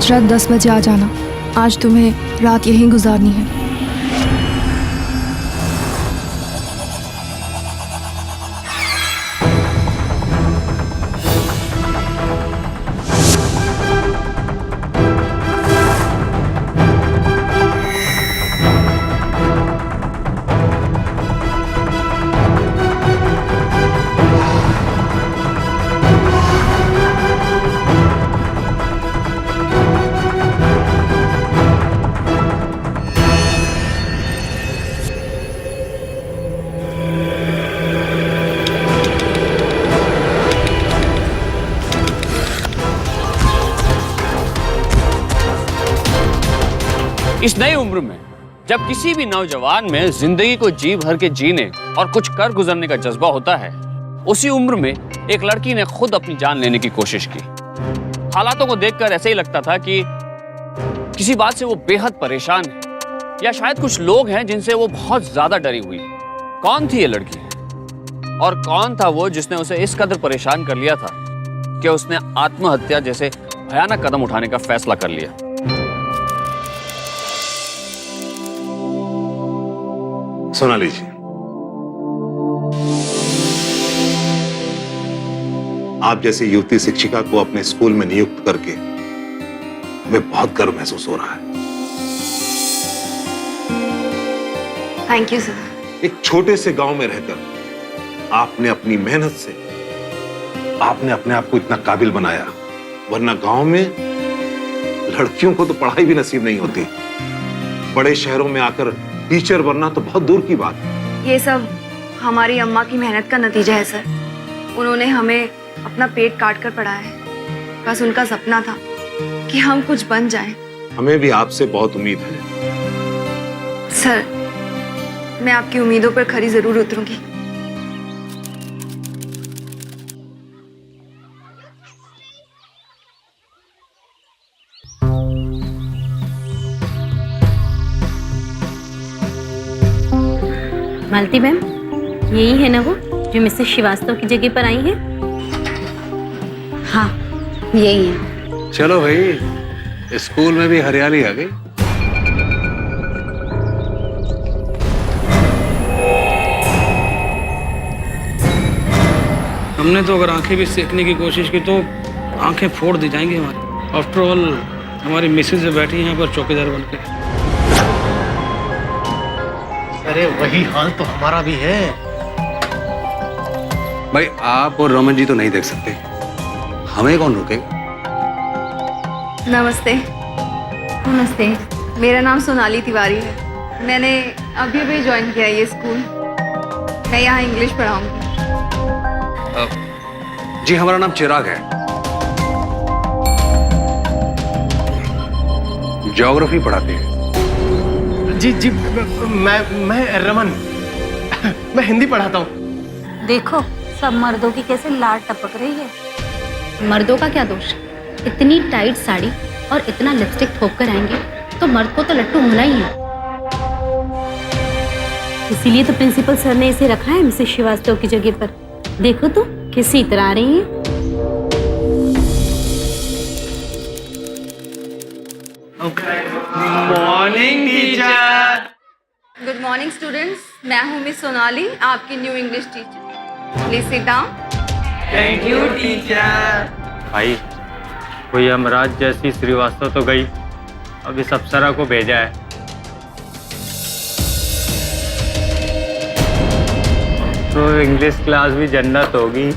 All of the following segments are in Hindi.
आज रात 10 बजे आ जाना। आज तुम्हें रात यहीं गुजारनी है। इस नई उम्र में जब किसी भी नौजवान में जिंदगी को जी भर के जीने और कुछ कर गुजरने का जज्बा होता है, उसी उम्र में एक लड़की ने खुद अपनी जान लेने की कोशिश की। हालातों को देखकर ऐसे ही लगता था कि किसी बात से वो बेहद परेशान है, या शायद कुछ लोग हैं जिनसे वो बहुत ज्यादा डरी हुई है। कौन थी ये लड़की और कौन था वो जिसने उसे इस कदर परेशान कर लिया था कि उसने आत्महत्या जैसे भयानक कदम उठाने का फैसला कर लिया। सोनाली जी, आप जैसी युवती शिक्षिका को अपने स्कूल में नियुक्त करके हमें बहुत गर्व महसूस हो रहा है। Thank you sir. एक छोटे से गांव में रहकर आपने अपनी मेहनत से आपने अपने आप को इतना काबिल बनाया, वरना गांव में लड़कियों को तो पढ़ाई भी नसीब नहीं होती। बड़े शहरों में आकर टीचर बनना तो बहुत दूर की बात है। ये सब हमारी अम्मा की मेहनत का नतीजा है सर। उन्होंने हमें अपना पेट काट कर पढ़ाया है। बस उनका सपना था कि हम कुछ बन जाएं। हमें भी आपसे बहुत उम्मीद है। सर, मैं आपकी उम्मीदों पर खरी जरूर उतरूंगी। मालती मैम, यही है ना वो जो मिसेस श्रीवास्तव की जगह पर आई है? हाँ, यही है। चलो भाई, स्कूल में भी हरियाली आ गई। हमने तो अगर आंखें भी सेकने की कोशिश की तो आंखें फोड़ दी जाएंगी हमारी। आफ्टर ऑल हमारी मिसेज बैठी हैं यहाँ पर चौकीदार बन के। अरे वही हाल तो हमारा भी है। भाई आप और रमन जी तो नहीं देख सकते, हमें कौन रोकेगा? नमस्ते। नमस्ते। मेरा नाम सोनाली तिवारी है। मैंने अभी अभी ज्वाइन किया ये स्कूल। मैं यहाँ इंग्लिश पढ़ाऊंगी। जी हमारा नाम चिराग है, ज्योग्राफी पढ़ाते हैं। जी जी, मैं रमन, मैं हिंदी पढ़ाता हूँ। देखो सब मर्दों की कैसे लाड टपक रही है। मर्दों का क्या दोष? इतनी टाइट साड़ी और इतना लिपस्टिक ठोक कर आएंगे तो मर्द को तो लट्टू होना ही है। इसीलिए तो प्रिंसिपल सर ने इसे रखा है मिसेस श्रीवास्तव की जगह पर। देखो तो किसी तरह आ रही है। Morning teacher. Good morning students. मैं हूँ मिस सोनाली, आपकी new English teacher. Please sit down. Thank you teacher. भाई कोई यमराज जैसी श्रीवास्तव तो गई, अब इस अप्सरा को भेजा है। तो इंग्लिश क्लास भी जन्नत होगी।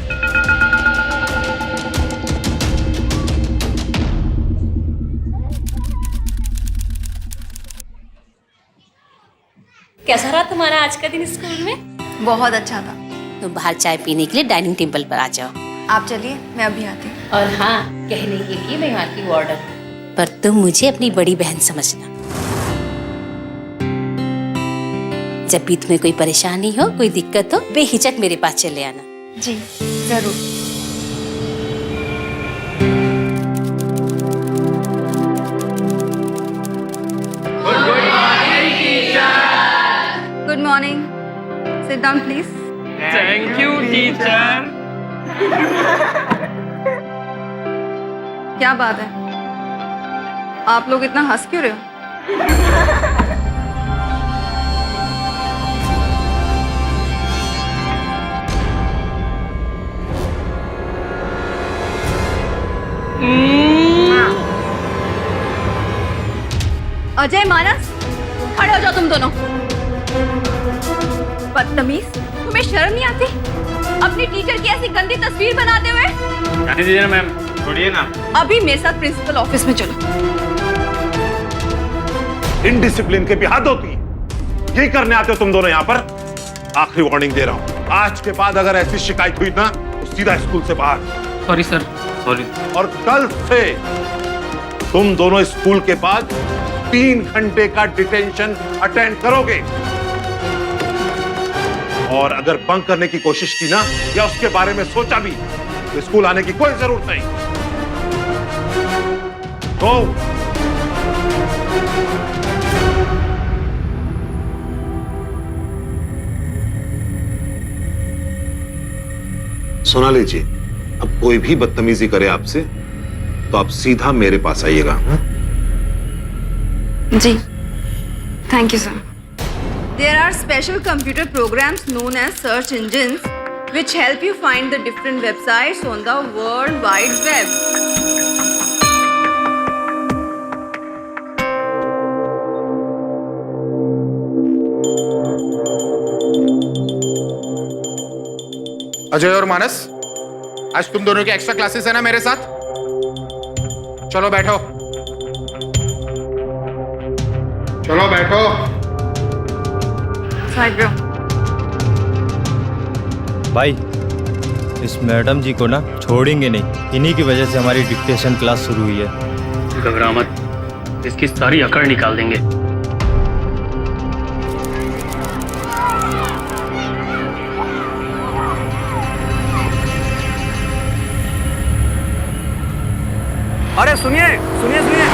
कैसा रहा तुम्हारा आज का दिन स्कूल में? बहुत अच्छा था। तुम बाहर चाय पीने के लिए डाइनिंग टेबल पर आ जाओ। आप चलिए, मैं अभी आती हूँ। और हाँ, कहने के लिए मैं यहाँ की वार्डन हूँ, पर तुम मुझे अपनी बड़ी बहन समझना। जब भी तुम्हें कोई परेशानी हो, कोई दिक्कत हो, बेहिचक मेरे पास चले आना। जी जरूर। Good morning. Sit down please. Thank you teacher. क्या बात है? आप लोग इतना हंस क्यों रहे हो? अजय, मानस, खड़े हो जाओ तुम दोनों। बदतमीज, तुम्हें शर्म नहीं आती अपनी टीचर की ऐसी गंदी तस्वीर बनाते हुए? जाने दीजिए ना मैम, छोड़िए ना। अभी मेरे साथ प्रिंसिपल ऑफिस में चलो। इनडिसिप्लिन के भी हद होती है। यही करने आते हो तुम दोनों यहाँ पर? आखिरी वार्निंग दे रहा हूँ, आज के बाद अगर ऐसी शिकायत हुई ना तो सीधा स्कूल से बाहर। Sorry sir, sorry. और कल से तुम दोनों स्कूल के बाद 3 घंटे का डिटेंशन अटेंड करोगे। और अगर बंक करने की कोशिश की ना या उसके बारे में सोचा भी तो स्कूल आने की कोई जरूरत नहीं। तो सोनाली जी, अब कोई भी बदतमीजी करे आपसे तो आप सीधा मेरे पास आइएगा। जी, thank you sir. There are special computer programs known as search engines which help you find the different websites on the World Wide Web. Ajay और मानस, आज तुम दोनों की एक्स्ट्रा क्लासेस है ना मेरे साथ? चलो बैठो, चलो बैठो। साइड पे। भाई, इस मैडम जी को ना छोड़ेंगे नहीं। इन्हीं की वजह से हमारी डिक्टेशन क्लास शुरू हुई है। घबरा मत, इसकी सारी अकड़ निकाल देंगे। अरे सुनिए सुनिए सुनिए,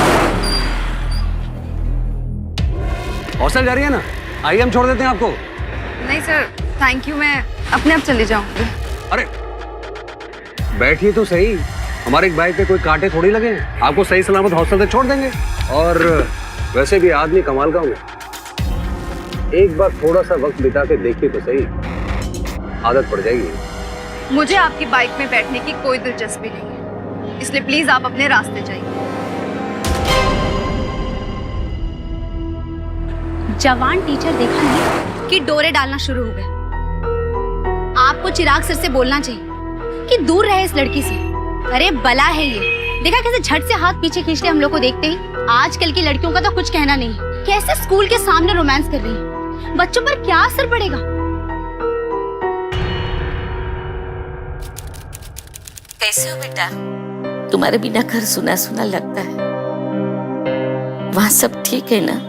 हॉस्टल जा रही है ना? आइए हम छोड़ देते हैं आपको। नहीं सर, थैंक यू, मैं अपने आप चली जाऊंगी। अरे बैठिए तो सही, हमारे एक बाइक पे कोई कांटे थोड़ी लगे हैं। आपको सही सलामत हॉस्टल तक छोड़ देंगे। और वैसे भी आदमी कमाल का हूँ, एक बार थोड़ा सा वक्त बिता के देखिए तो सही, आदत पड़ जाएगी। मुझे आपकी बाइक में बैठने की कोई दिलचस्पी नहीं है, इसलिए प्लीज आप अपने रास्ते जाइए। जवान टीचर देखा नहीं कि डोरे डालना शुरू हो गए। आपको चिराग सर से बोलना चाहिए कि दूर रहे इस लड़की से। अरे बला है ये, देखा कैसे झट से हाथ पीछे खींचते हम लोग को देखते ही। आजकल की लड़कियों का तो कुछ कहना नहीं, कैसे स्कूल के सामने रोमांस कर रही है। बच्चों पर क्या असर पड़ेगा? कैसे हो बेटा? तुम्हारे बिना घर सुना सुना लगता है। वहां सब ठीक है ना?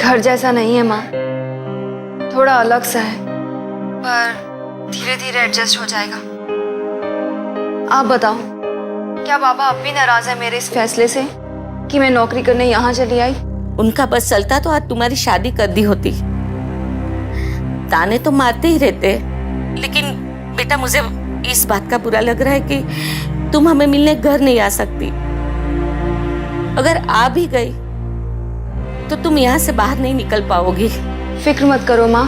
घर जैसा नहीं है माँ, थोड़ा अलग सा है, पर धीरे धीरे एडजस्ट हो जाएगा। आप बताओ, क्या पापा अब भी नाराज है मेरे इस फैसले से कि मैं नौकरी करने यहाँ चली आई? उनका बस चलता तो आज तुम्हारी शादी कर दी होती। ताने तो मारते ही रहते, लेकिन बेटा मुझे इस बात का बुरा लग रहा है कि तुम हमें मिलने घर नहीं आ सकती। अगर आ भी गई तो तुम यहाँ से बाहर नहीं निकल पाओगी। फिक्र मत करो माँ,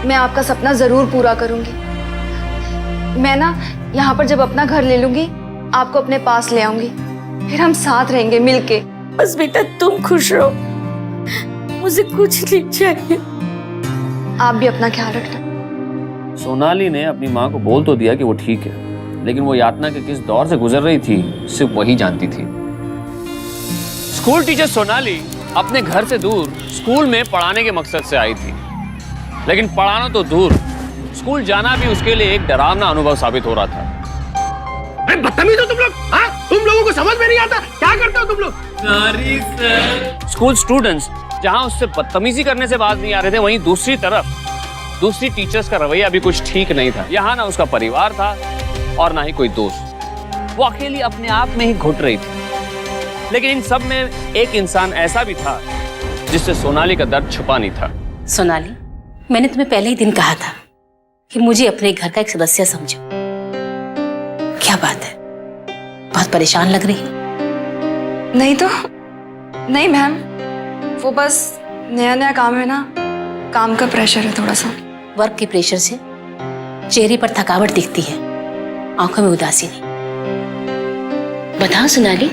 मैं आपका सपना जरूर पूरा करूंगी। मैं ना यहाँ पर जब अपना घर ले लूंगी, आपको अपने पास ले आऊंगी, फिर हम साथ रहेंगे मिलके। बस बेटा तुम खुश रहो, मुझे कुछ नहीं चाहिए। आप भी अपना ख्याल रखना। सोनाली ने अपनी माँ को बोल तो दिया कि वो ठीक है, लेकिन वो यातना के किस दौर से गुजर रही थी सिर्फ वही जानती थी। स्कूल टीचर सोनाली अपने घर से दूर स्कूल में पढ़ाने के मकसद से आई थी, लेकिन पढ़ाना तो दूर, स्कूल जाना भी उसके लिए एक डरावना अनुभव साबित हो रहा था। बदतमीज हो तुम लोग। हाँ, तुम लोगों को समझ में नहीं आता क्या करते हो तुम लोग। Sorry sir. स्कूल स्टूडेंट्स जहां उससे बदतमीजी करने से बाज नहीं आ रहे थे, वहीं दूसरी तरफ दूसरी टीचर्स का रवैया भी कुछ ठीक नहीं था। यहाँ ना उसका परिवार था और ना ही कोई दोस्त। वो अकेली अपने आप में ही घुट रही थी। लेकिन इन सब में एक इंसान ऐसा भी था जिससे सोनाली का दर्द छुपा नहीं था। सोनाली, मैंने तुम्हें पहले ही दिन कहा था कि मुझे अपने घर का एक सदस्य समझो। क्या बात है, बहुत परेशान लग रही है। नहीं तो नहीं मैम, वो बस नया नया काम है ना, काम का प्रेशर है थोड़ा सा। वर्क के प्रेशर से चेहरे पर थकावट दिखती है, आंखों में उदासी नहीं। बताओ सोनाली।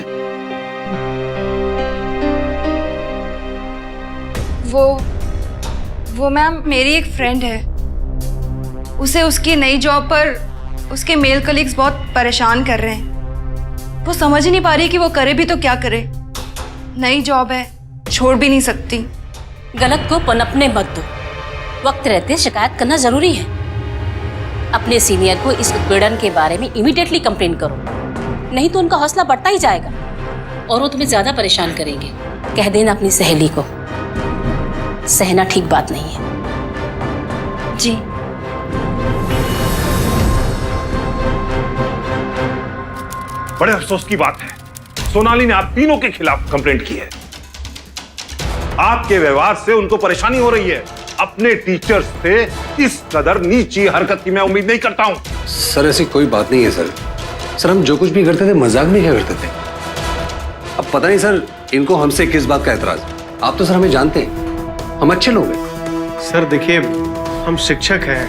वो मैम मेरी एक फ्रेंड है, उसे उसकी नई जॉब पर उसके मेल कलीग्स बहुत परेशान कर रहे हैं। वो समझ ही नहीं पा रही कि वो करे भी तो क्या करे। नई जॉब है, छोड़ भी नहीं सकती। गलत को पनपने मत दो, वक्त रहते शिकायत करना जरूरी है। अपने सीनियर को इस उत्पीड़न के बारे में इमीडिएटली कंप्लेन करो, नहीं तो उनका हौसला बढ़ता ही जाएगा और वो तुम्हें ज्यादा परेशान करेंगे। कह देना अपनी सहेली को, सहना ठीक बात नहीं है। जी। बड़े अफसोस की बात है, सोनाली ने आप तीनों के खिलाफ कंप्लेंट की है। आपके व्यवहार से उनको परेशानी हो रही है। अपने टीचर्स से इस कदर नीची हरकत की मैं उम्मीद नहीं करता हूं। सर ऐसी कोई बात नहीं है सर। सर हम जो कुछ भी करते थे मजाक में क्या करते थे। अब पता नहीं सर इनको हमसे किस बात का एतराज। आप तो सर हमें जानते हैं, हम अच्छे लोग हैं। सर देखिए, हम शिक्षक हैं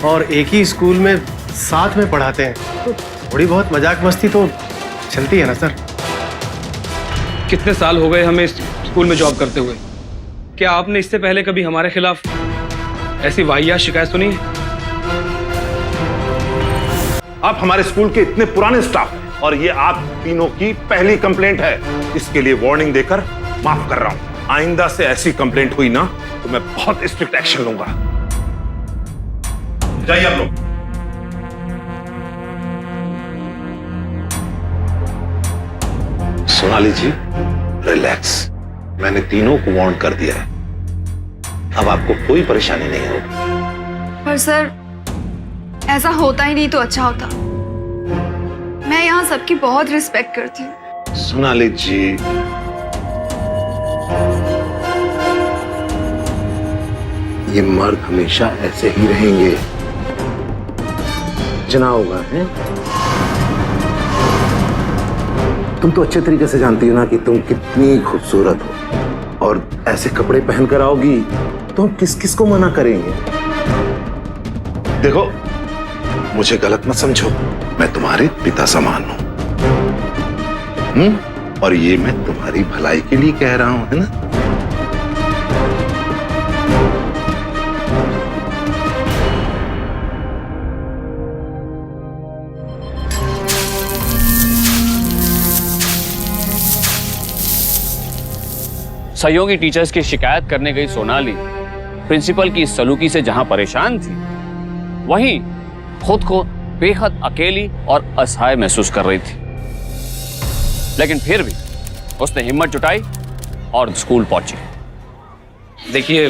और एक ही स्कूल में साथ में पढ़ाते हैं, तो थोड़ी बहुत मजाक मस्ती तो चलती है ना सर। कितने साल हो गए हमें इस स्कूल में जॉब करते हुए, क्या आपने इससे पहले कभी हमारे खिलाफ ऐसी वाहियात शिकायत सुनी है? आप हमारे स्कूल के इतने पुराने स्टाफ हैं और ये आप तीनों की पहली कंप्लेंट है। इसके लिए वार्निंग देकर माफ कर रहा हूं। आइंदा से ऐसी कंप्लेंट हुई ना तो मैं बहुत स्ट्रिक्ट एक्शन लूंगा। जाइए आप लोग। सोनाली जी रिलैक्स, मैंने तीनों को वार्न कर दिया है, अब आपको कोई परेशानी नहीं होगी। पर सर ऐसा होता ही नहीं तो अच्छा होता। मैं यहाँ सबकी बहुत रिस्पेक्ट करती हूँ। सोनाली जी, ये मर्द हमेशा ऐसे ही रहेंगे, जना होगा है? तुम तो अच्छे तरीके से जानती हो ना कि तुम कितनी खूबसूरत हो, और ऐसे कपड़े पहनकर आओगी तो हम किस किस को मना करेंगे। देखो मुझे गलत मत समझो, मैं तुम्हारे पिता समान हूं। और ये मैं तुम्हारी भलाई के लिए कह रहा हूं, है ना? सहयोगी टीचर्स की शिकायत करने गई सोनाली प्रिंसिपल की इस सलूकी से जहां परेशान थी, वहीं खुद को बेहद अकेली और असहाय महसूस कर रही थी। लेकिन फिर भी उसने हिम्मत जुटाई और स्कूल पहुंची। देखिए,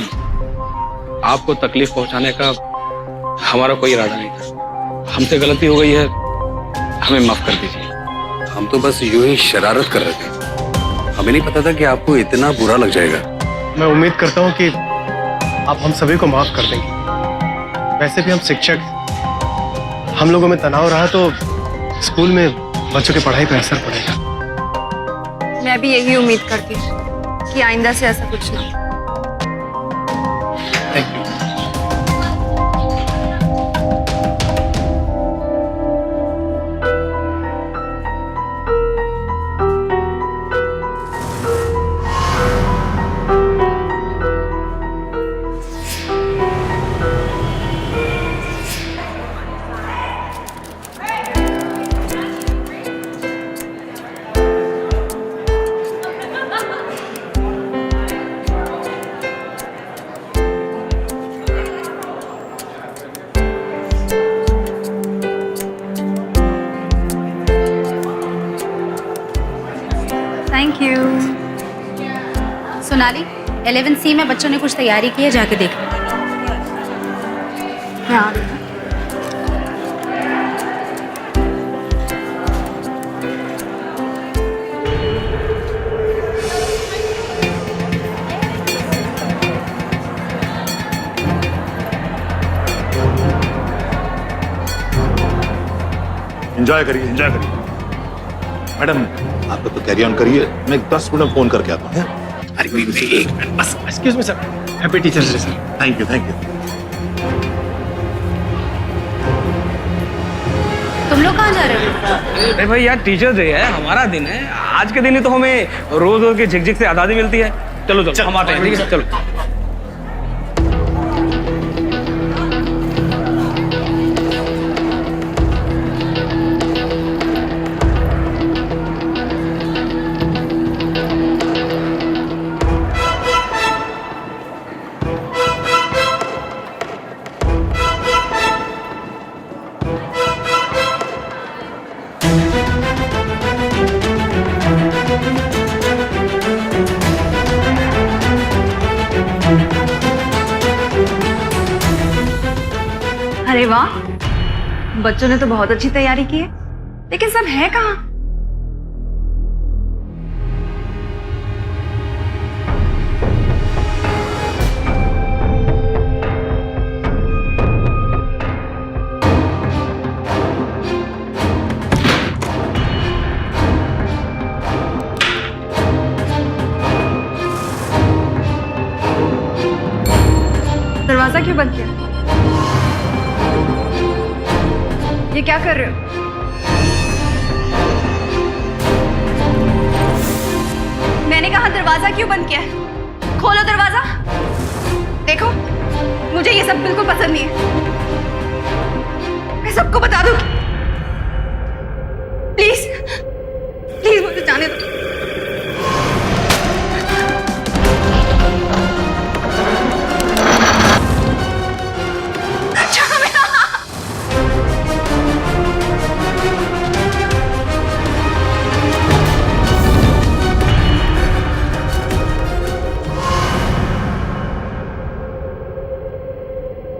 आपको तकलीफ पहुंचाने का हमारा कोई इरादा नहीं था। हमसे गलती हो गई है, हमें माफ कर दीजिए। हम तो बस यूं ही शरारत कर रहे थे, हमें नहीं पता था कि आपको इतना बुरा लग जाएगा। मैं उम्मीद करता हूँ कि आप हम सभी को माफ कर देंगे। वैसे भी हम शिक्षक हैं, हम लोगों में तनाव रहा तो स्कूल में बच्चों की पढ़ाई पर असर पड़ेगा। मैं भी यही उम्मीद करती हूँ कि आइंदा से ऐसा कुछ ना हो। Thank you. Thank you. Sonali 11C में बच्चों ने कुछ तैयारी की है, जाके देख लो। मैं आ रही हूँ। एंजॉय करिए, एंजॉय करिए। मैडम आप तो कैरी ऑन करिए, मैं 10 मिनट में फोन करके आता हूँ। अरे एक मिनट बस। Excuse me sir. Happy teachers day sir. Thank you, thank you. तुम लोग कहाँ जा रहे हो? अरे भाई यार, टीचर डे है, हमारा दिन है। आज के दिन ही तो हमें रोज रोज के झिकझिक से आज़ादी मिलती है। चलो चलो हम आते हैं, ठीक है चलो। अरे वाह, बच्चों ने तो बहुत अच्छी तैयारी की है, लेकिन सब है कहाँ? दरवाजा क्यों बंद किया? ये क्या कर रहे हो? मैंने कहा दरवाजा क्यों बंद किया है? खोलो दरवाजा। देखो, मुझे ये सब बिल्कुल पसंद नहीं है। मैं सबको बता दूंगी। प्लीज प्लीज मुझे जाने दो।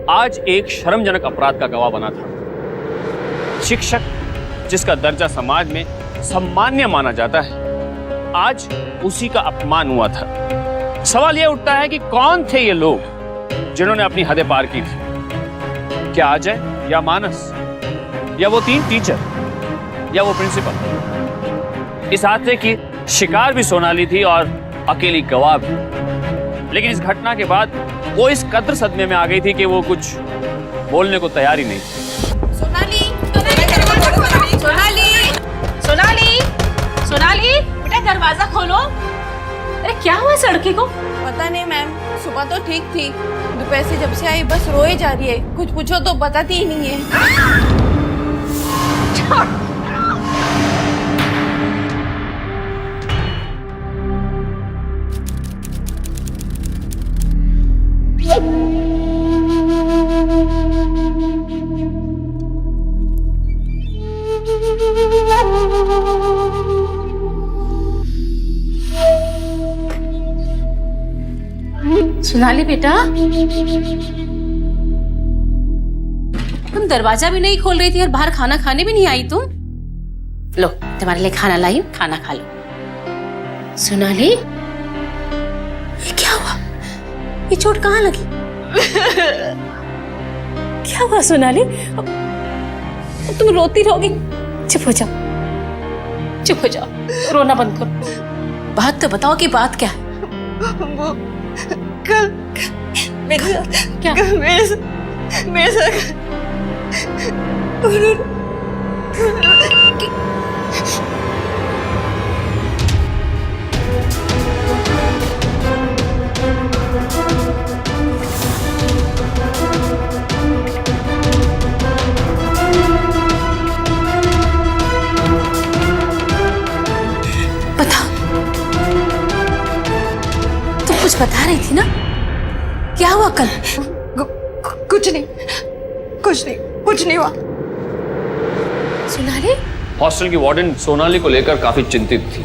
आज एक शर्मजनक अपराध का गवाह बना था। शिक्षक जिसका दर्जा समाज में सम्मान्य माना जाता है, आज उसी का अपमान हुआ था। सवाल यह उठता है कि कौन थे ये लोग जिन्होंने अपनी हदें पार की थी? क्या अजय या मानस, या वो 3 टीचर, या वो प्रिंसिपल? इस हादसे की शिकार भी सोनाली थी और अकेली गवाह भी। लेकिन इस घटना के बाद वो इस कदर सदमे में आ गई थी कि वो कुछ बोलने को तैयार ही नहीं। सोनाली, सोनाली, सोनाली, सोनाली, बेटा दरवाजा खोलो। अरे क्या हुआ इस लड़की को? पता नहीं मैम, सुबह तो ठीक थी, दोपहर से जब से आई बस रोए जा रही है। कुछ पूछो तो बताती ही नहीं है। सोनाली बेटा, तुम दरवाजा भी नहीं खोल रही थी और बाहर खाना खाने भी नहीं आई तुम। लो तुम्हारे लिए खाना लाई, खाना खा लो। सोनाली, ये क्या हुआ? ये चोट कहाँ लगी? क्या हुआ सोनाली? तुम रोती रहोगी। चुप हो जाओ, चुप हो जाओ, रोना बंद करो। बात तो बताओ कि बात क्या है? वो कल मेरे साथ क्या? मेरे साथ बता रही थी ना, क्या हुआ कल? कुछ नहीं, कुछ नहीं, कुछ नहीं हुआ। सोनाली? हॉस्टल की वार्डन सोनाली को लेकर काफी चिंतित थी।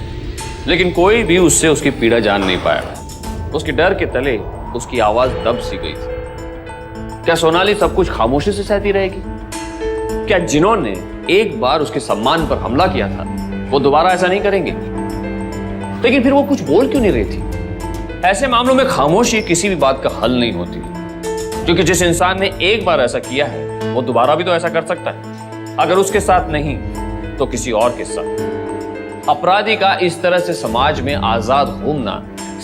लेकिन कोई भी उससे उसकी पीड़ा जान नहीं पाया। उसके डर के तले उसकी आवाज दब सी गई थी। क्या सोनाली सब कुछ खामोशी से सहती रहेगी? क्या जिन्होंने एक बार उसके सम्मान पर हमला किया था वो दोबारा ऐसा नहीं करेंगे? लेकिन फिर वो कुछ बोल क्यों नहीं रही थी? ऐसे मामलों में खामोशी किसी भी बात का हल नहीं होती, क्योंकि जिस इंसान ने एक बार ऐसा किया है वो दोबारा भी तो ऐसा कर सकता है। अगर उसके साथ नहीं तो किसी और के साथ। अपराधी का इस तरह से समाज में आजाद घूमना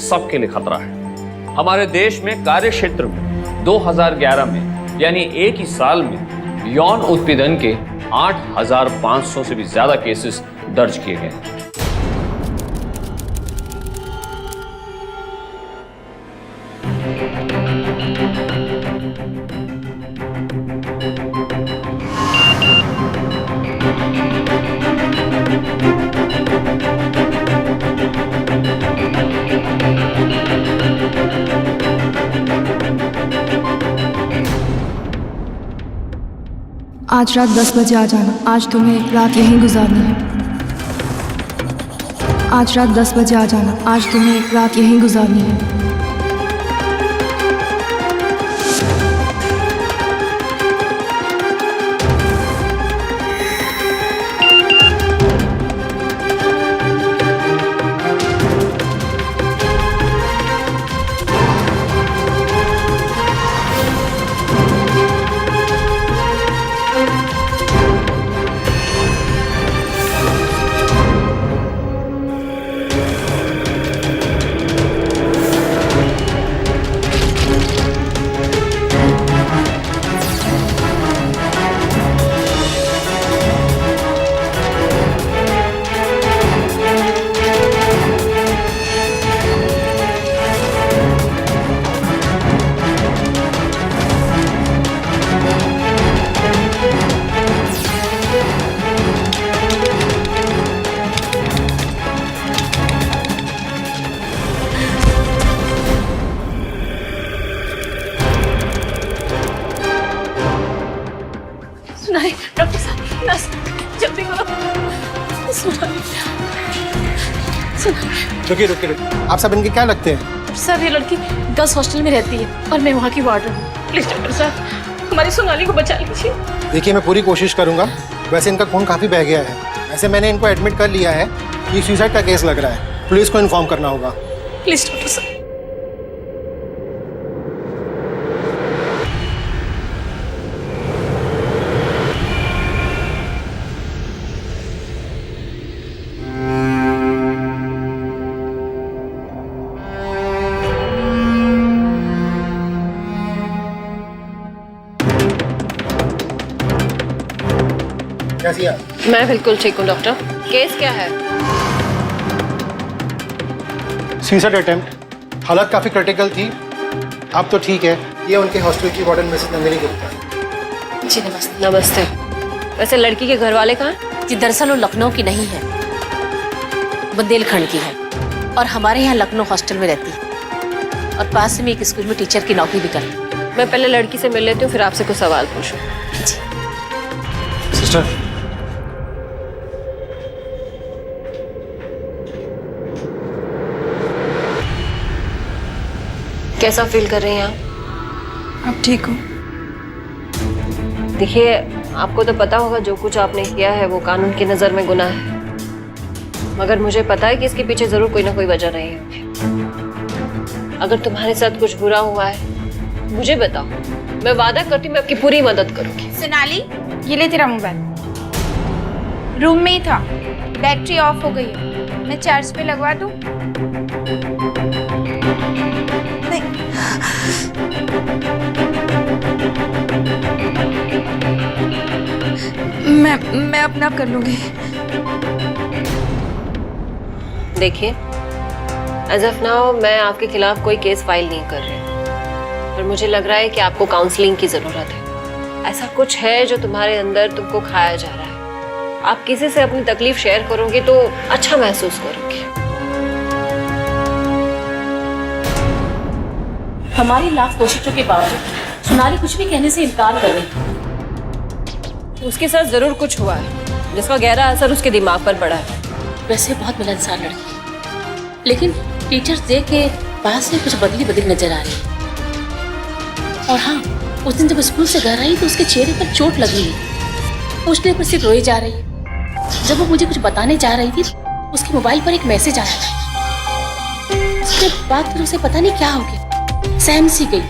सबके लिए खतरा है। हमारे देश में कार्य क्षेत्र में 2011 में यानी एक ही साल में यौन उत्पीड़न के 8,500 से भी ज्यादा केसेस दर्ज किए गए हैं। आज रात 10 बजे आ जाना। आज तुम्हें रात यहीं गुजारनी है। आज रात 10 बजे आ जाना। आज तुम्हें रात यहीं गुजारनी है। डॉक्टर साहब, नर्स, जल्दी करो। रुकिए। आप सब इनके क्या लगते हैं? सर ये लड़की गर्ल्स हॉस्टल में रहती है और मैं वहाँ की वार्डन हूँ। प्लीज डॉक्टर साहब हमारी सोनाली को बचा लीजिए। देखिए मैं पूरी कोशिश करूंगा। वैसे इनका खून काफ़ी बह गया है। वैसे मैंने इनको एडमिट कर लिया है। ये सुसाइड का केस लग रहा है। पुलिस को इन्फॉर्म करना होगा। प्लीज डॉक्टर साहब। कैसी है? मैं बिल्कुल ठीक हूँ डॉक्टर। केस क्या है? Suicide attempt. हालत काफ़ी क्रिटिकल थी। अब तो ठीक है। ये उनके हॉस्टल की वार्डन मिसेस नंदिनी गुप्ता। जी नमस्ते। नमस्ते। वैसे लड़की के घर वाले कहाँ हैं? जी दरअसल वो लखनऊ की नहीं है, बुंदेलखंड की है और हमारे यहाँ लखनऊ हॉस्टल में रहती है और पास में एक स्कूल में टीचर की नौकरी भी करती है। मैं पहले लड़की से मिल लेती हूँ, फिर आपसे कुछ सवाल पूछूं। सिस्टर कैसा फील कर रही हैं आप? अब ठीक हो? देखिए आपको तो पता होगा जो कुछ आपने किया है वो कानून की नज़र में गुनाह है, मगर मुझे पता है कि इसके पीछे जरूर कोई ना कोई वजह रही होगी। अगर तुम्हारे साथ कुछ बुरा हुआ है मुझे बताओ, मैं वादा करती हूँ मैं आपकी पूरी मदद करूँगी। सोनाली ये ले तेरा मोबाइल, रूम में ही था, बैटरी ऑफ हो गई है, मैं चार्ज पे लगवा दूँ? मैं अपने आप कर लूंगी। देखिए एज ऑफ नाउ मैं आपके खिलाफ कोई केस फाइल नहीं कर रही, पर मुझे लग रहा है कि आपको काउंसलिंग की जरूरत है। ऐसा कुछ है जो तुम्हारे अंदर तुमको खाया जा रहा है। आप किसी से अपनी तकलीफ शेयर करोगे तो अच्छा महसूस करोगे। हमारी लाख कोशिशों के बावजूद सोनाली कुछ भी कहने से इनकार कर रही है। उसके साथ जरूर कुछ हुआ है जिसका गहरा असर उसके दिमाग पर पड़ा है। वैसे बहुत मिलनसार लड़की, लेकिन टीचर्स डे के पास में कुछ बदली बदली नजर आ रही है। और हाँ, उस दिन जब स्कूल से घर आई तो उसके चेहरे पर चोट लगी है। पूछने पर सिर्फ रोई जा रही है। जब वो मुझे कुछ बताने जा रही थी, उसके मोबाइल पर एक मैसेज आया था। उसके बाद फिर उसे पता नहीं क्या हो गया, सहम सी गई।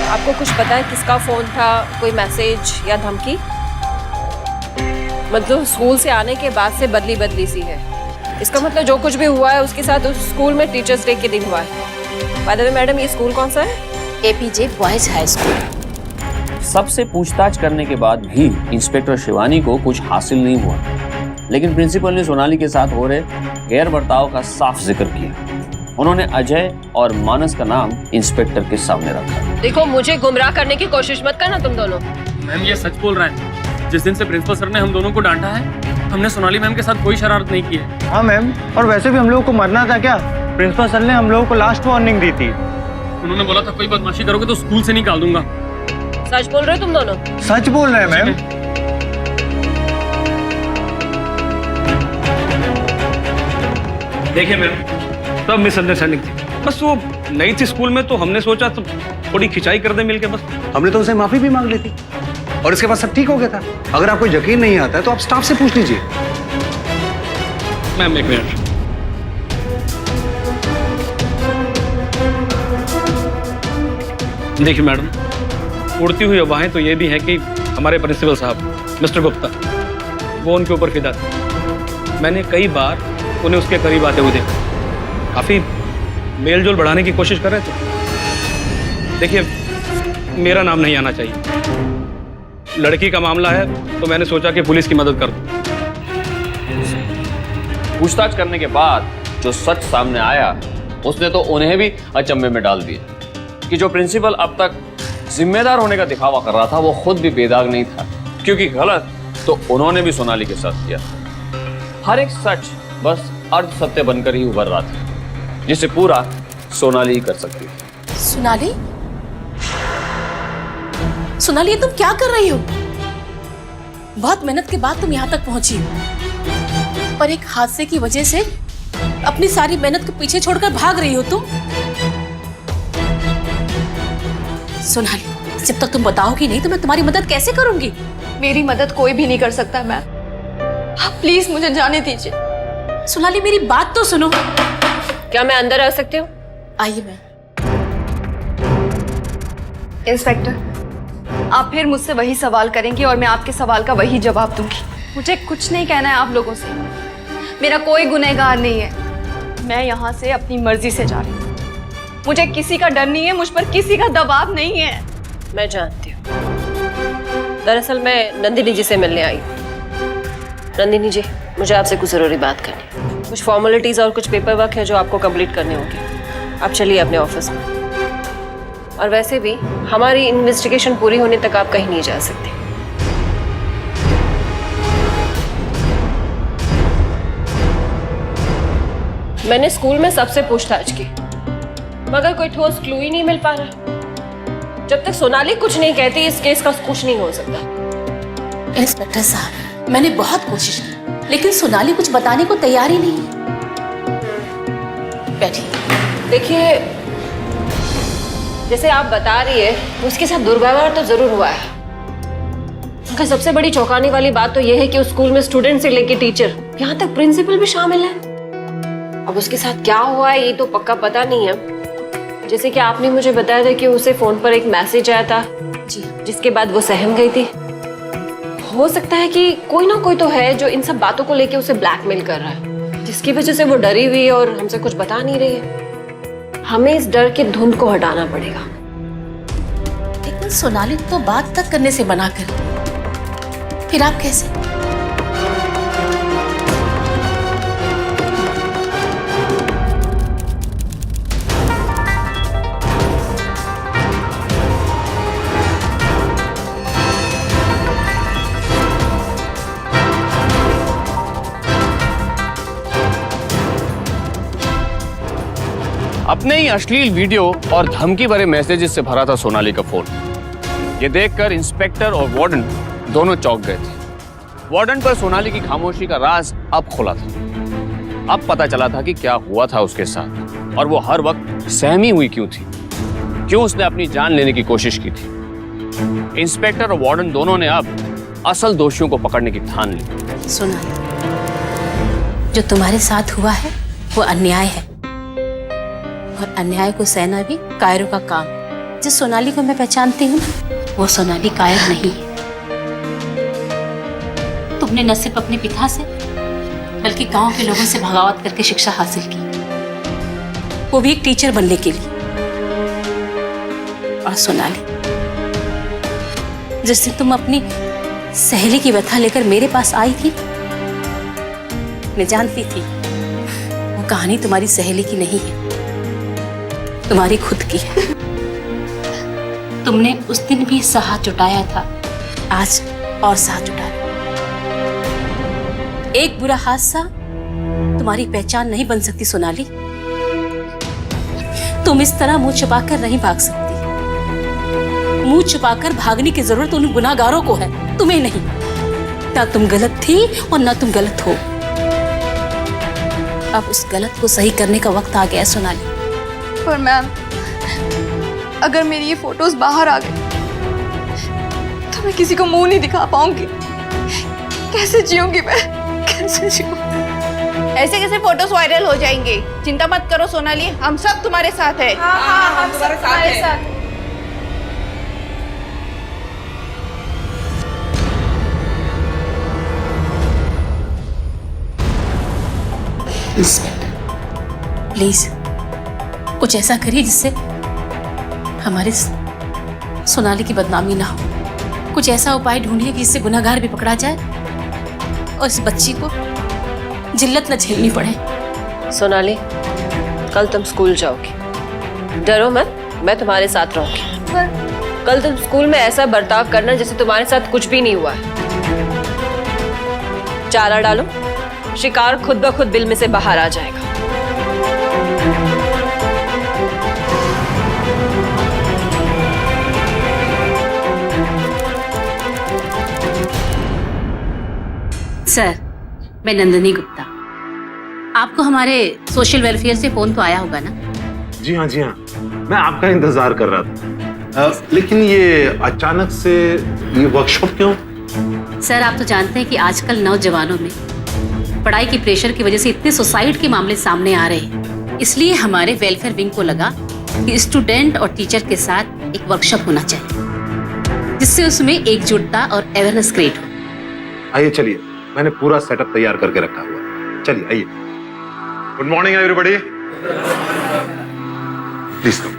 आपको कुछ पता है किसका फोन था, कोई मैसेज या धमकी? मतलब स्कूल से आने के बाद से बदली बदली सी है। इसका मतलब जो कुछ भी हुआ है उसके साथ उस स्कूल में टीचर्स डे के दिन हुआ है। बाय द वे मैडम, ये स्कूल कौन सा है? APJ boys high school. सबसे पूछताछ करने के बाद भी इंस्पेक्टर शिवानी को कुछ हासिल नहीं हुआ, लेकिन प्रिंसिपल ने सोनाली के साथ हो रहे गैर बर्ताव का साफ जिक्र किया। उन्होंने अजय और मानस का नाम इंस्पेक्टर के सामने रखा। देखो, मुझे गुमराह करने की कोशिश मत करना तुम दोनों। मैम ये सच बोल रहा है। जिस दिन से प्रिंसिपल सर ने हम दोनों को डांटा है, हमने सोनाली मैम के साथ कोई शरारत नहीं की है। हाँ मैम, और वैसे भी हम लोगों को मरना था क्या? प्रिंसिपल सर ने हम लोगों को लास्ट वार्निंग दी थी। उन्होंने बोला था कोई बदमाशी करोगे तो स्कूल से निकाल दूंगा। सच बोल रहे हो तुम दोनों? सच बोल रहे हैं मैम। देखिए मैम, सब मिसअंडरस्टैंडिंग थी। बस वो नई थी स्कूल में तो हमने सोचा तो थोड़ी खिंचाई कर दे मिलके। बस हमने तो उनसे माफी भी मांग ली थी और इसके बाद सब ठीक हो गया था। अगर आपको यकीन नहीं आता है तो आप स्टाफ से पूछ लीजिए। मैम एक मिनट। देखिए मैडम, उड़ती हुई अफवाहें तो ये भी हैं कि हमारे प्रिंसिपल साहब मिस्टर गुप्ता, वो उनके ऊपर फिदा थे। मैंने कई बार उन्हें उसके करीब आते हुए देखा। काफी मेल जोल बढ़ाने की कोशिश कर रहे थे। देखिए, मेरा नाम नहीं आना चाहिए। लड़की का मामला है तो मैंने सोचा कि पुलिस की मदद कर दूं। पूछताछ करने के बाद जो सच सामने आया, उसने तो उन्हें भी अचंभे में डाल दिया कि जो प्रिंसिपल अब तक जिम्मेदार होने का दिखावा कर रहा था, वो खुद भी बेदाग नहीं था, क्योंकि गलत तो उन्होंने भी सोनाली के साथ किया। हर एक सच बस अर्ध सत्य बनकर ही उभर रहा था, जिसे पूरा सोनाली ही कर सकती थी। सोनाली? सोनाली, ये तुम क्या कर रही हो? बहुत मेहनत के बाद तुम यहाँ तक पहुंची हो और एक हादसे की वजह से अपनी सारी मेहनत को पीछे छोड़कर भाग रही हो तुम। सोनाली, जब तक तुम बताओगी नहीं तो मैं तुम्हारी मदद कैसे करूंगी? मेरी मदद कोई भी नहीं कर सकता मैम, आप प्लीज मुझे जाने दीजिए। सोनाली, मेरी बात तो सुनो। क्या मैं अंदर आ सकती हूँ? आइए मैम। इंस्पेक्टर, आप फिर मुझसे वही सवाल करेंगे और मैं आपके सवाल का वही जवाब दूंगी। मुझे कुछ नहीं कहना है आप लोगों से। मेरा कोई गुनहगार नहीं है। मैं यहाँ से अपनी मर्जी से जा रही हूँ। मुझे किसी का डर नहीं है, मुझ पर किसी का दबाव नहीं है। मैं जानती हूँ। दरअसल मैं नंदिनी जी से मिलने आई। नंदिनी जी, मुझे आपसे कुछ जरूरी बात करनी है। कुछ फॉर्मेलिटीज और कुछ पेपर वर्क है जो आपको कंप्लीट करने होंगे। आप चलिए अपने ऑफिस में। और वैसे भी हमारी इन्वेस्टिगेशन पूरी होने तक आप कहीं नहीं जा सकते। मैंने स्कूल में सबसे पूछताछ की, मगर कोई ठोस क्लू ही नहीं मिल पा रहा। जब तक सोनाली कुछ नहीं कहती, इस केस का कुछ नहीं हो सकता। इंस्पेक्टर साहब, मैंने बहुत कोशिश की, लेकिन सोनाली कुछ बताने को तैयार ही नहीं है। बैठिए। देखिए, जैसे आप बता रही है, उसके साथ दुर्व्यवहार तो जरूर हुआ है। उनका सबसे बड़ी चौंकाने वाली बात तो यह है कि उस स्कूल में स्टूडेंट से लेकर टीचर, यहाँ तक प्रिंसिपल भी शामिल है। अब उसके साथ क्या हुआ है ये तो पक्का पता नहीं है। जैसे कि आपने मुझे बताया था कि उसे फोन पर एक मैसेज आया था जी, जिसके बाद वो सहम गई थी। हो सकता है कि कोई ना कोई तो है जो इन सब बातों को लेकर उसे ब्लैकमेल कर रहा है, जिसकी वजह से वो डरी हुई है और हमसे कुछ बता नहीं रही है। हमें इस डर की धुंध को हटाना पड़ेगा। लेकिन सोनाली तो बात तक करने से मना कर, फिर आप कैसे? अपने ही अश्लील वीडियो और धमकी भरे मैसेजेस से भरा था सोनाली का फोन। ये देखकर इंस्पेक्टर और वार्डन दोनों चौंक गए थे। वार्डन पर सोनाली की खामोशी का राज अब खुला था। अब पता चला था कि क्या हुआ था उसके साथ और वो हर वक्त सहमी हुई क्यों थी, क्यों उसने अपनी जान लेने की कोशिश की थी। इंस्पेक्टर और वार्डन दोनों ने अब असल दोषियों को पकड़ने की ठान ली। सुना, जो तुम्हारे साथ हुआ है वो अन्याय है और अन्याय को सहना भी कायरों का काम। जिस सोनाली को मैं पहचानती हूँ वो सोनाली कायर नहीं है। तुमने न सिर्फ अपने पिता से बल्कि गांव के लोगों से बगावत करके शिक्षा हासिल की, वो भी एक टीचर बनने के लिए। और सोनाली, जिस दिन तुम अपनी सहेली की व्यथा लेकर मेरे पास आई थी, मैं जानती थी वो कहानी तुम्हारी सहेली की नहीं है, तुम्हारी खुद की है। तुमने उस दिन भी साथ जुटाया था, आज और साथ जुटा लो। एक बुरा हादसा तुम्हारी पहचान नहीं बन सकती सोनाली। तुम इस तरह मुंह छुपाकर नहीं भाग सकती। मुंह छुपाकर भागने की जरूरत उन गुनाहगारों को है, तुम्हें नहीं। ना तुम गलत थी और ना तुम गलत हो। अब उस गलत को सही करने का वक्त आ गया है सोनाली। पर मैम, अगर मेरी ये फोटोज बाहर आ गई तो मैं किसी को मुंह नहीं दिखा पाऊंगी। कैसे जीऊंगी मैं, कैसे जीऊंगी? ऐसे कैसे फोटोज वायरल हो जाएंगे? चिंता मत करो सोनाली, हम सब तुम्हारे साथ है। हाँ, हम सब तुम्हारे साथ। इंस्पेक्टर, प्लीज कुछ ऐसा करिए जिससे हमारे सोनाली की बदनामी ना हो। कुछ ऐसा उपाय ढूंढिए कि जिससे गुनहगार भी पकड़ा जाए और इस बच्ची को जिल्लत न झेलनी पड़े। सोनाली, कल तुम स्कूल जाओगी, डरो मत, मैं तुम्हारे साथ रहूंगी। कल तुम स्कूल में ऐसा बर्ताव करना जैसे तुम्हारे साथ कुछ भी नहीं हुआ है। चारा डालो, शिकार खुद ब खुद बिल में से बाहर आ जाएगा। सर, मैं नंदिनी गुप्ता। आपको हमारे सोशल वेलफेयर से फोन तो आया होगा ना? जी हाँ, जी हाँ, मैं आपका इंतजार कर रहा था। लेकिन ये अचानक से ये वर्कशॉप क्यों? सर, आप तो जानते हैं कि आजकल नौजवानों में पढ़ाई की प्रेशर की वजह से इतने सुसाइड के मामले सामने आ रहे हैं। इसलिए हमारे वेलफेयर विंग को लगा कि स्टूडेंट और टीचर के साथ एक वर्कशॉप होना चाहिए जिससे उसमें एकजुटता और अवेयरनेस क्रिएट हो। आइए चलिए, मैंने पूरा सेटअप तैयार करके रखा हुआ है। चलिए आइए। Good morning everybody, please come.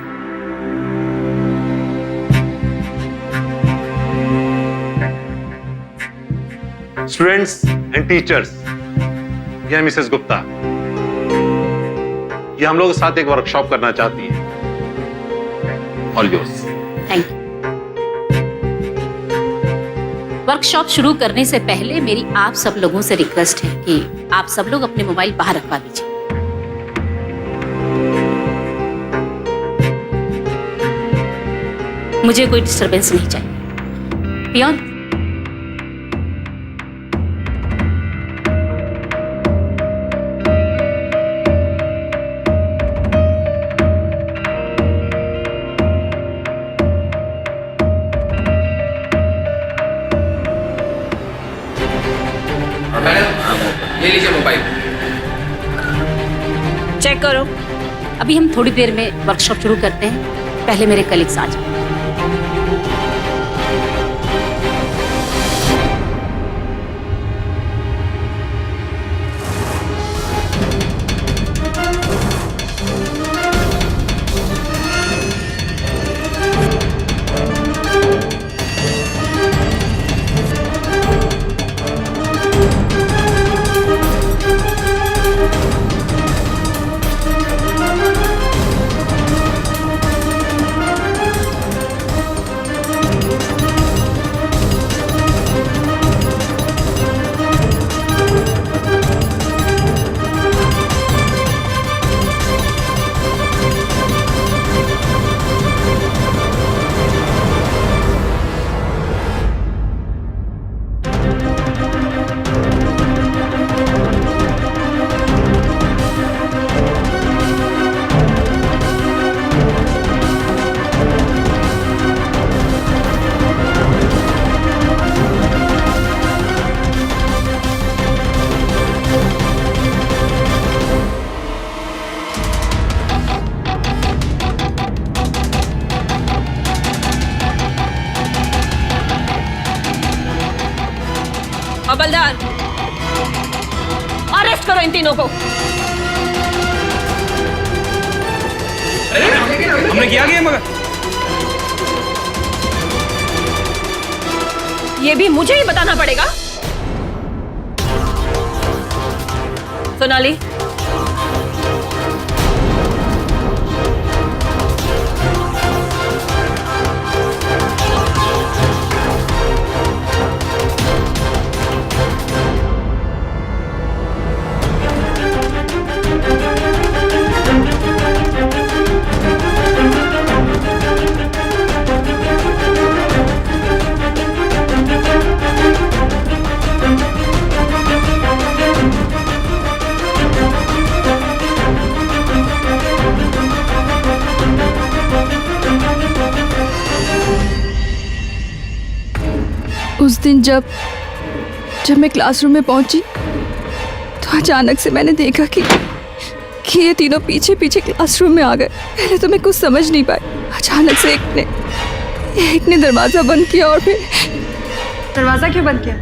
Students and teachers, ये मिसेस गुप्ता, ये हम लोग के साथ एक वर्कशॉप करना चाहती है। All yours. Thank you. Workshop शुरू करने से पहले मेरी आप सब लोगों से रिक्वेस्ट है कि आप सब लोग अपने मोबाइल बाहर रखवा दीजिए। मुझे कोई डिस्टरबेंस नहीं चाहिए। पियोन, ले लीजिए मोबाइल, चेक करो। अभी हम थोड़ी देर में वर्कशॉप शुरू करते हैं, पहले मेरे कलीग्स आ जाए। इन तीनों को। हमने किया क्या मगर? ये भी मुझे ही बताना पड़ेगा। सोनाली, उस दिन जब मैं क्लासरूम में पहुंची तो अचानक से मैंने देखा कि ये तीनों पीछे पीछे क्लासरूम में आ गए। पहले तो मैं कुछ समझ नहीं पाई। अचानक से एक ने दरवाजा बंद किया और फिर दरवाजा क्यों बंद किया?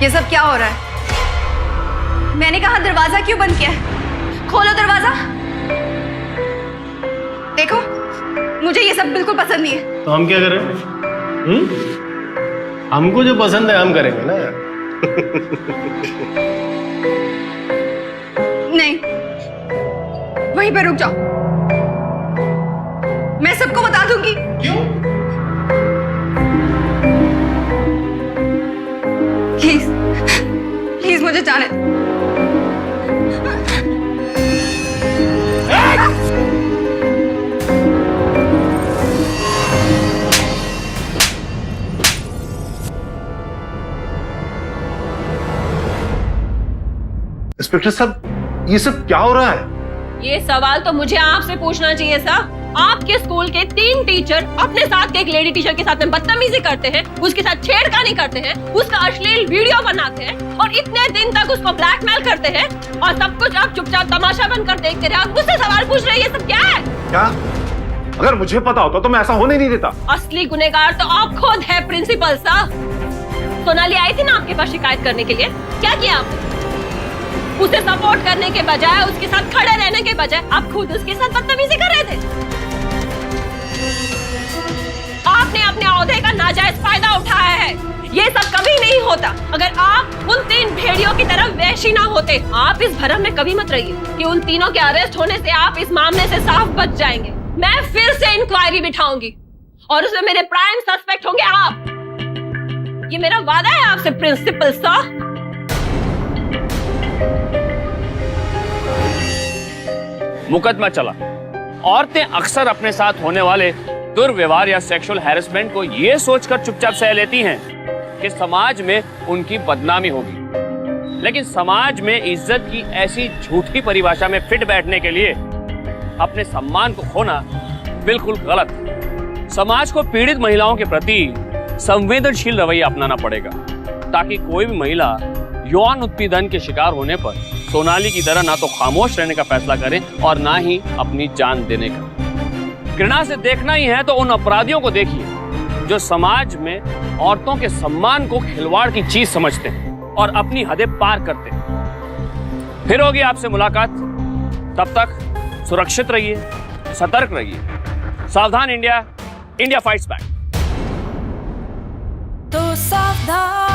ये सब क्या हो रहा है? मैंने कहा दरवाजा क्यों बंद किया है? खोलो दरवाजा। देखो, मुझे ये सब बिल्कुल पसंद नहीं है। तो हम क्या करें? हमको जो पसंद है हम करेंगे ना यार। नहीं, वहीं पे रुक जाओ, मैं सबको बता दूंगी। क्यों? प्लीज प्लीज मुझे जाने दो। इंस्पेक्टर साहब, ये सब क्या हो रहा है? ये सवाल तो मुझे आपसे पूछना चाहिए सर। आपके स्कूल के 3 टीचर अपने साथ के एक लेडी टीचर के साथ में बदतमीजी करते हैं, उसके साथ छेड़खानी करते हैं, उसका अश्लील वीडियो बनाते हैं और इतने दिन तक उसको ब्लैकमेल करते हैं और सब कुछ आप चुपचाप तमाशा बनकर देखते रहे। आप मुझसे सवाल पूछ रहे हैं, ये सब क्या है? क्या? अगर मुझे पता होता तो मैं ऐसा होने नहीं देता। असली गुनहगार तो आप खुद है प्रिंसिपल सर। सोनाली आई थी ना आपके पास शिकायत करने के लिए, क्या किया आपने? उसे सपोर्ट करने के बजाय, उसके साथ खड़े रहने के बजाय आप खुद उसके साथ बदतमीजी कर रहे थे। आपने अपने ओहदे का नाजायज फायदा उठाया है। ये सब कभी नहीं होता अगर आप उन 3 भेड़ियों की तरह वैशी ना होते। आप इस भरम में कभी मत रहिए कि उन तीनों के अरेस्ट होने से आप इस मामले से साफ बच जाएंगे। मैं फिर से इंक्वायरी बिठाऊंगी और उसमें मेरे प्राइम सस्पेक्ट होंगे आप। ये मेरा वादा है आपसे प्रिंसिपल सर। मुकदमा चला। औरतें अक्सर अपने साथ होने वाले दुर्व्यवहार या सेक्सुअल हैरेसमेंट को ये सोचकर चुपचाप सह लेती हैं कि समाज में उनकी बदनामी होगी। लेकिन समाज में इज्जत की ऐसी झूठी परिभाषा में फिट बैठने के लिए अपने सम्मान को खोना बिल्कुल गलत है। समाज को पीड़ित महिलाओं के प्रति संवेदनशील रवैया अपनाना पड़ेगा ताकि कोई भी महिला यौन उत्पीड़न के शिकार होने पर सोनाली की तरह ना तो खामोश रहने का फैसला करे और ना ही अपनी जान देने का। घृणा से देखना ही है तो उन अपराधियों को देखिए जो समाज में औरतों के सम्मान को खिलवाड़ की चीज समझते हैं और अपनी हदें पार करते हैं। फिर होगी आपसे मुलाकात, तब तक सुरक्षित रहिए, सतर्क रहिए। सावधान इंडिया, इंडिया फाइट्स बैक। तो सावधान।